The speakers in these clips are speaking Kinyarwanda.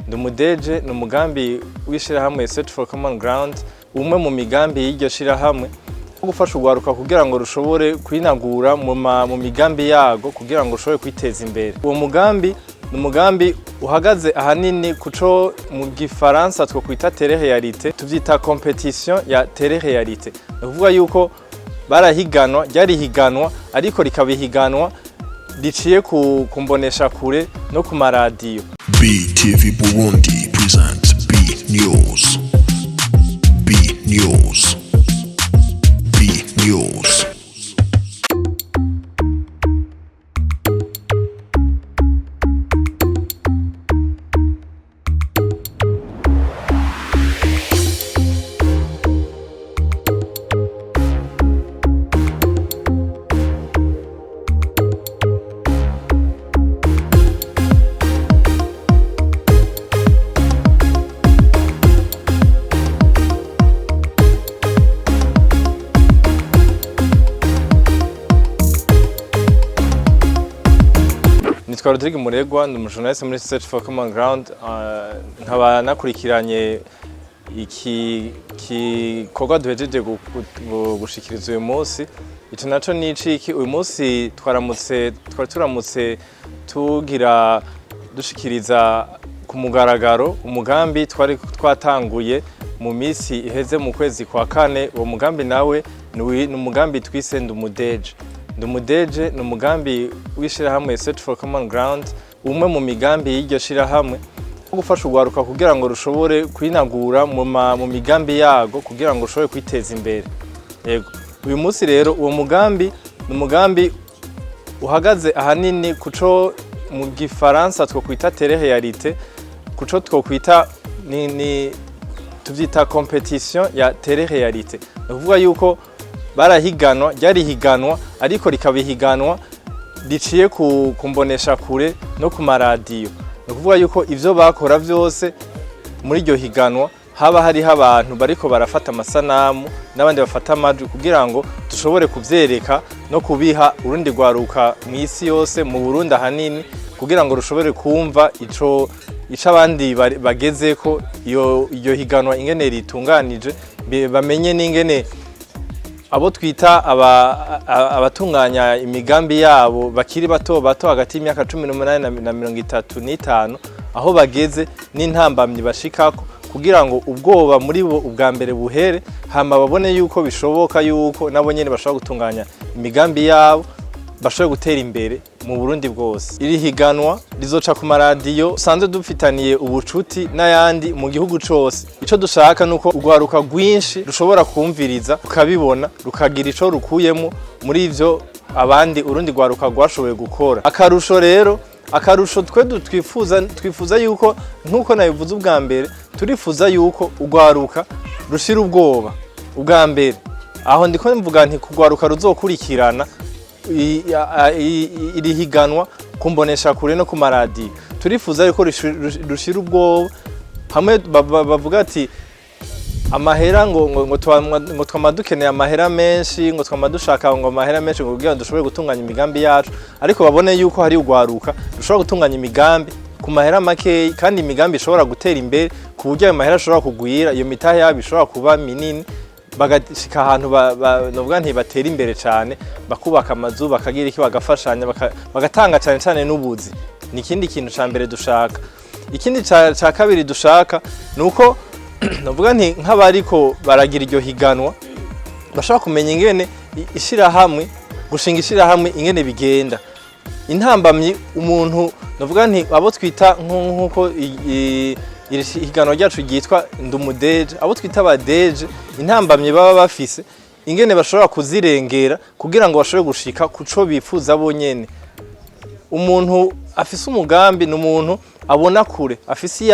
Ndumudeje ni umugambi w'ishirahamwe Search for Common Ground, umwe mu migambi y'iryo shirahamwe gufasha urwaruka kugira ngo rushobore kwinagura mu migambi yago kugira ngo rushobore kwiteza imbere. Uwo mugambi ni umugambi uhagaze ahanini kuco mu gifaransa two kwita Télé Réalité, tuvyita competition ya Télé Réalité. Ukuvuga yuko barahiganwa, ryari higanwa ariko rikabihiganwa riciye kumbonesha kure no ku maradiyo. BTV Burundi presents B News. B News. B News. Rodrigue Muregwa, ndi umujournaliste muri Search for Common Ground, nkaba nakurikiranye iki kogwa duhejeje gushikiriza uyu munsi. Ico naco ni iki uyu munsi turamutse tugira dushikiriza ku mugaragaro umugambi twari twatanguye mu misi iheze mu kwezi kwa kane. Uwo mugambi nawe ni umugambi twise Ndumudeje ni umugambi w'ishirahamwe Search for Common Ground, umwe mu migambi y'iryo shirahamwe gufasha urwaruka kugira ngo rushobore kwinagura mu migambi yago kugira ngo rushobore kwiteza imbere. Yego, uyu munsi rero uwo mugambi ni umugambi uhagaze ahanini kuco mu gifaransa two kwita Télé Réalité, kuco two kwita ni tuvyita competition ya Télé Réalité. Ukuvuga yuko barahiganwa, ryari higanwa ariko rikabihiganwa riciye kumbonesha kure no ku maradiyo. Ukuvuga yuko ivyo bakora vyose muri iryo higanwa haba hariho abantu bariko barafata amasanamu n'abandi bafata amajwi kugira ngo dushobore kuvyereka no kubiha urundi rwaruka mw'isi yose, mu Burundi ahanini, kugira ngo rushobore kumva ico abandi bagezeko, iyo higanwa ingene ritunganije, bamenye n'ingene abo twita abatunganya imigambi yabo bakiri bato hagati y'imyaka 18 na 35 aho bageze n'intambamyi bashikako, kugira ngo ubwoba muri bo ubwa mbere buhere, hama babone yuko bishoboka yuko nabo nyene bashobora gutunganya imigambi yabo, bashobora gutera imbere mu Burundi bwose. Iri higanwa rizoca ku maradiyo usanzwe dufitaniye ubucuti n'ayandi mu gihugu cose. Ico dushaka nuko urwaruka rwinshi rushobora kumviriza, rukabibona, rukagira ico rukuyemo muri ivyo abandi urundi rwaruka rwashoboye gukora. Akarusho twe twifuza yuko, nkuko nabivuze ubwa mbere, turifuza yuko urwaruka rushira ubwoba ubwa mbere. Aho ndiko mvuga nti kurwaruka ruzokurikirana iri higanwa kumbonesha kure no ku maradiyo. Turifuza yuko rushira ubwoba, hamwe bavuga ati amahera ngo twamadukeneye amahera menshi, ngo twamadushaka ngo amahera menshi ngo kugira dushobore gutunganya imigambi yacu, ariko babone yuko hari urwaruka dushobora gutunganya imigambi ku mahera makeyi, kandi imigambi ishobora gutera imbere ku buryo ayo mahera ashobora kugwira, iyo mitahe yabo ishobora kuba minini, bagashika ahantu novuga nti batera imbere cyane, bakubaka amazu, bakagira iki, bagafashanya, bagatanga cyane n'ubuzi. Ni ikindi kintu ca mbere dushaka. Ikindi ca kabiri dushaka nuko novuga nti nk'abariko baragira iryo higanwa bashaka kumenya ingene gushinga ishirahamwe ingene bigenda. Intambamyi umuntu novuga nti abo twita nkuko iri higanwa ryacu ryitwa Ndumudeje, abo twita abadeje, intambamye baba bafise ingene bashobora kuzirengera kugira ngo bashobore gushika kuco bifuza bonyene. Umuntu afise umugambi n'umuntu abona kure, afise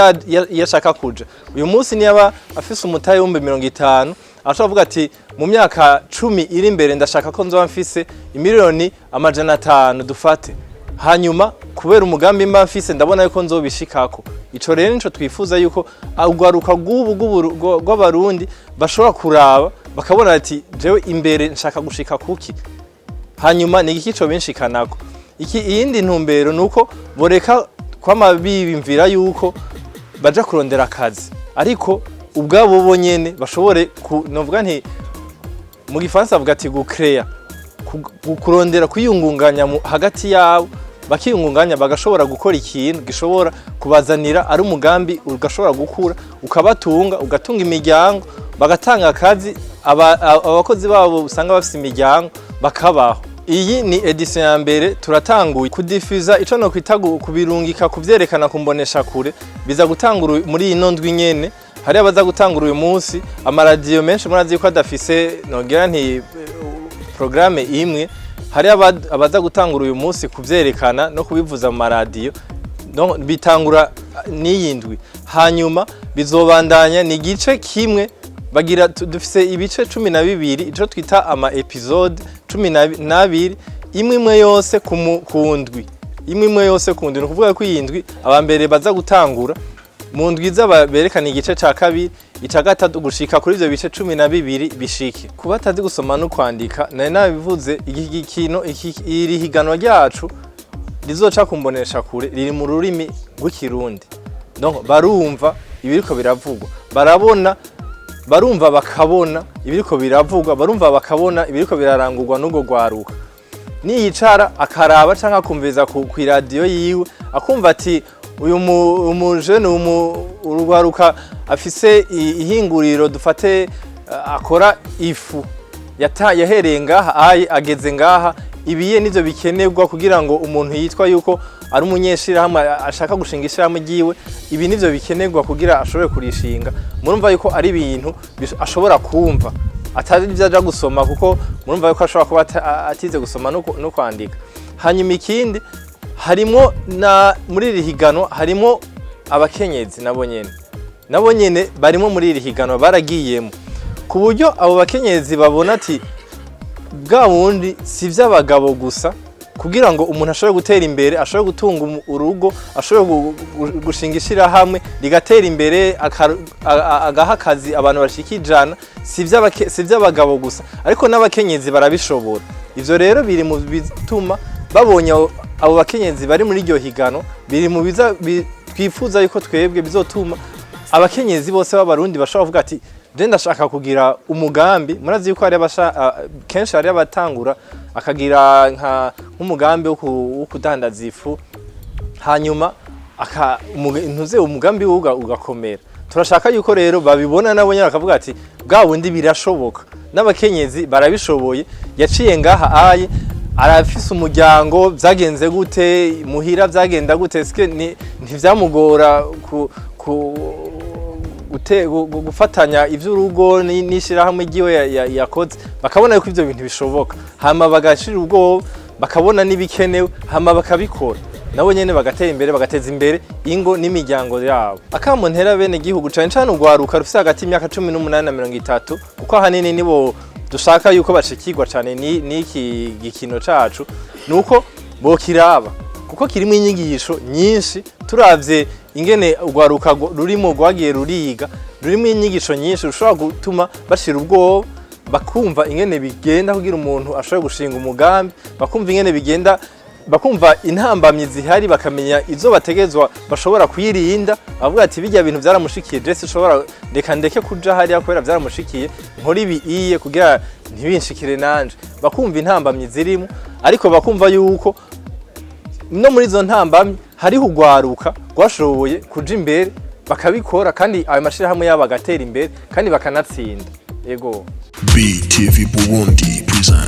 yashaka kuja. Uyu munsi niyaba afise umutahe w'50, ashobora kuvuga ati mu myaka 10 iri imbere ndashaka ko nzoba mfise imiliyoni 500 dufate. Hanyuma kubera umugambi mba mfise ndabona yuko nzobishikako. Ico rero nico twifuza yuko urwaruka rw'abarundi bashobora kuraba bakabona ati jewe imbere nshaka gushika kuki, hanyuma ni iki co binshikanako. Iyindi ntumbero nuko boreka kwama bibimvira yuko baja kurondera akazi ariko ubwabo bonyene bashobore novuga nti mu gifaransa bavuga ati gucrea kurondera kuyungunganya hagati yabo bakiyungunganya bagashobora gukora ikintu gishobora kubazanira ari umugambi ugashobora gukura ukabatunga ugatunga imiryango bagatanga akazi abakozi babo usanga bafite imiryango bakabaho. Iyi ni edition ya mbere turatanguye kudifuza ico no kwita kubirungika kuvyerekana kumbonesha kure biza gutangura muri ino ndwi nyene. Hari abaza gutangura uyu munsi amaradiyo menshi murazi ko adafise nogera nti programme imwe. Hari abaza gutangura uyu munsi kuvyerekana no kubivuza mu maradiyo bitangura n'iyindwi hanyuma bizobandanya ni gice kimwe bagira dufise ibice 12 ico twita ama episode 12 imwe yose kundwi imwe yose kundwi no kuvuga ko iyindwi abambere baza gutangura mu ndwi berekana igice ca kabiri ica gatatu gushika kuri ivyo bice 12 bishike. Kuba atazi gusoma no kwandika nari nabivuze iri higanwa ryacu rizoca kumbonesha kure riri mu rurimi rw'ikirundi donc barumva ibiriko biravugwa barumva bakabona ibiriko biravugwa barumva bakabona ibiriko birarangurwa n'ugo gwaruka niyicara akaraba canka kumviza ku radio yiwe akumva ati uyu umujene urugwaruka afise ihinguriro dufate akora ifu yahereye ngaha ageze ngaha ibiye nivyo bikenerwa kugira ngo umuntu yitwa yuko ari umunyeshira hamwe ashaka gushinga ishirahamwe ryiwe ibi nivyo bikenerwa kugira ashobore kurishinga. Murumva yuko ari ibintu ashobora kumva atari byaja gusoma kuko murumva yuko ashobora kuba atize gusoma no kwandika. Hanyuma ikindi harimo muri iri higano harimo abakenyezi nabo nyene barimo muri iri higano baragiyemo ku buryo abo bakenyezi babona ati bwa wundi si vy'abagabo gusa kugira ngo umuntu ashobore gutera imbere ashobore gutunga urugo ashobore gushingishira hamwe ligatera imbere agaha akazi abantu bashikijana si vy'abagabo gusa ariko n'abakenyezi barabishobora. Ivyo rero biri mu bituma babonye abo bakenyezi bari muri iryo higano biri mu biza twifuza yuko twebwe bizotuma abakenyezi bose b'abarundi bashobora kuvuga ati je ndashaka kugira umugambi. Murazi yuko ari kenshi ari abatangura akagira nk'umugambi wo kudandaza ifu hanyuma ntuze umugambi ugakomera. Turashaka yuko rero babibona nabo nyine bakavuga ati bwa bundi birashoboka n'abakenyezi barabishoboye yaciye ngaha arafise umuryango byagenze gute muhira byagenda gute ntivyamugora gufatanya ivy'urugo n'ishira hamwe giwe yakoze bakabona yuko ivyo bintu bishoboka hama bagashira ubwo bakabona nibikenewe hama bakabikora nabo nyene bagatera imbere bagateza imbere ingo n'imiryango yabo. Akamontera bene gihugu cane ugwaruka rufise hagati y'imyaka 18 na 30 kuko ahanini nibo dushaka yuko bashikirwa cane n'iki gikino cacu nuko bokiraba kuko kirimo inyigisho nyinshi turavye ingene ugwaruka rurimo gwagiye ruriga rurimo inyigisho nyinshi rushobora gutuma bashira ubwoba bakumva ingene bigenda kugira umuntu ashobora gushinga umugambi bakumva ingene bigenda bakumva intambamyi zihari bakamenya izo bategezwa bashobora kwirinda avuga ati bijya bintu byaramushikiye Jesse shobora ndeke kuja hari akwera byaramushikiye nkori biiye kugira ntibinshikire nanje bakumva intambamyi zirimo ariko bakumva yuko no muri zo ntambamyi hari hugwaruka gwashoboye kuja imbere bakabikora kandi ayo mashira hamwe yaba gatera imbere kandi bakanatsinda. Ego BTV Burundi present